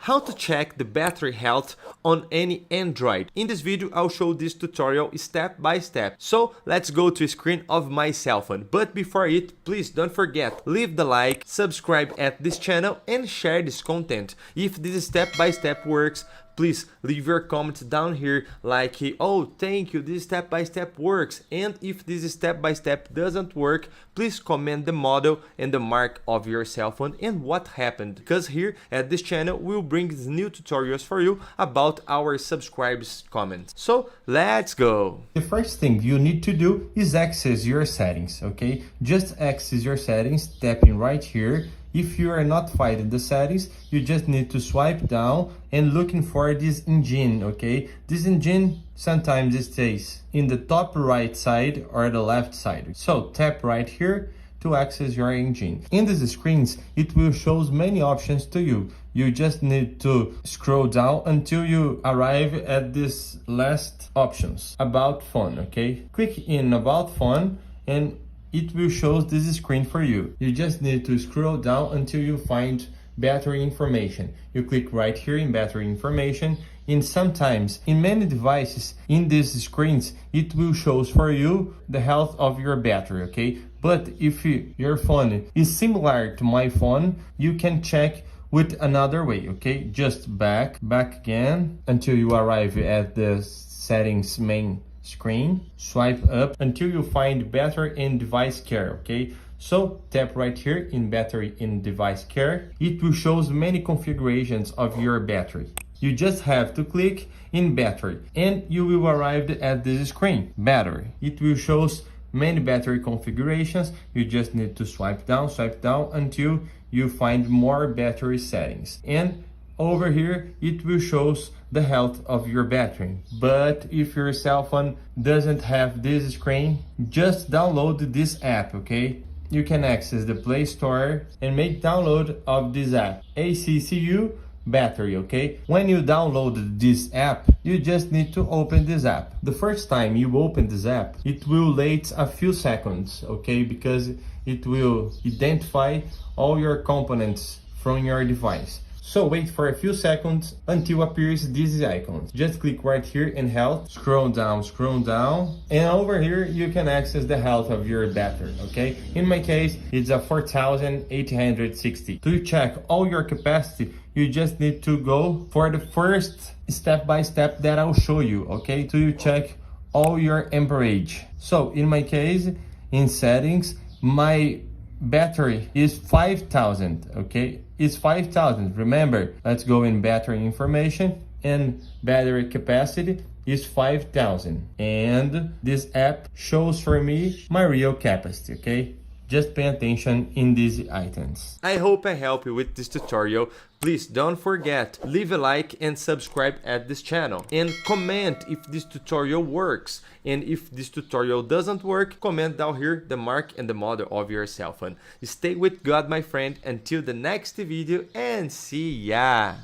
how to check the battery health on any Android. In this video, I'll show this tutorial step by step. So let's go to a screen of my cell phone. But before it, please don't forget, leave the like, subscribe at this channel and share this content. If this step by step works, please leave your comments down here like, oh, thank you, this step by step works. And if this step by step doesn't work, please comment the model and the mark of your cell phone and what happened. Because here at this channel, we'll bring new tutorials for you about our subscribers' comments. So let's go. The first thing you need to do is access your settings, okay? Just access your settings, tapping right here. If you are not finding the settings, you just need to swipe down and looking for this engine, okay? This engine sometimes it stays in the top right side or the left side. So tap right here to access your engine. In these screens, it will show many options to you. You just need to scroll down until you arrive at this last options, about phone, okay? Click in about phone and it will show this screen for you. You just need to scroll down until you find battery information. You click right here in battery information, and sometimes in many devices in these screens it will show for you the health of your battery, okay? But if your phone is similar to my phone, you can check with another way, okay? Just back again until you arrive at the settings main screen, swipe up until you find battery and device care, okay? So tap right here in battery and device care. It will show many configurations of your battery. You just have to click in battery and you will arrive at this screen, battery. It will show many battery configurations. You just need to swipe down until you find more battery settings. And over here, it will show the health of your battery. But if your cell phone doesn't have this screen, just download this app, okay? You can access the Play Store and make download of this app, ACCU battery, okay? When you download this app, you just need to open this app. The first time you open this app, it will wait a few seconds, okay? Because it will identify all your components from your device. So wait for a few seconds until appears these icons. Just click right here in health, scroll down, and over here you can access the health of your battery, okay? In my case, it's a 4860. To check all your capacity, you just need to go for the first step by step that I'll show you, okay? To you check all your amperage. So in my case, in settings, my battery is 5000, okay? It's 5000. Remember, let's go in battery information and battery capacity is 5000. And this app shows for me my real capacity, okay? Just pay attention in these items. I hope I help you with this tutorial. Please don't forget, leave a like and subscribe at this channel. And comment if this tutorial works. And if this tutorial doesn't work, comment down here the mark and the model of your cell phone. Stay with God, my friend, until the next video and see ya!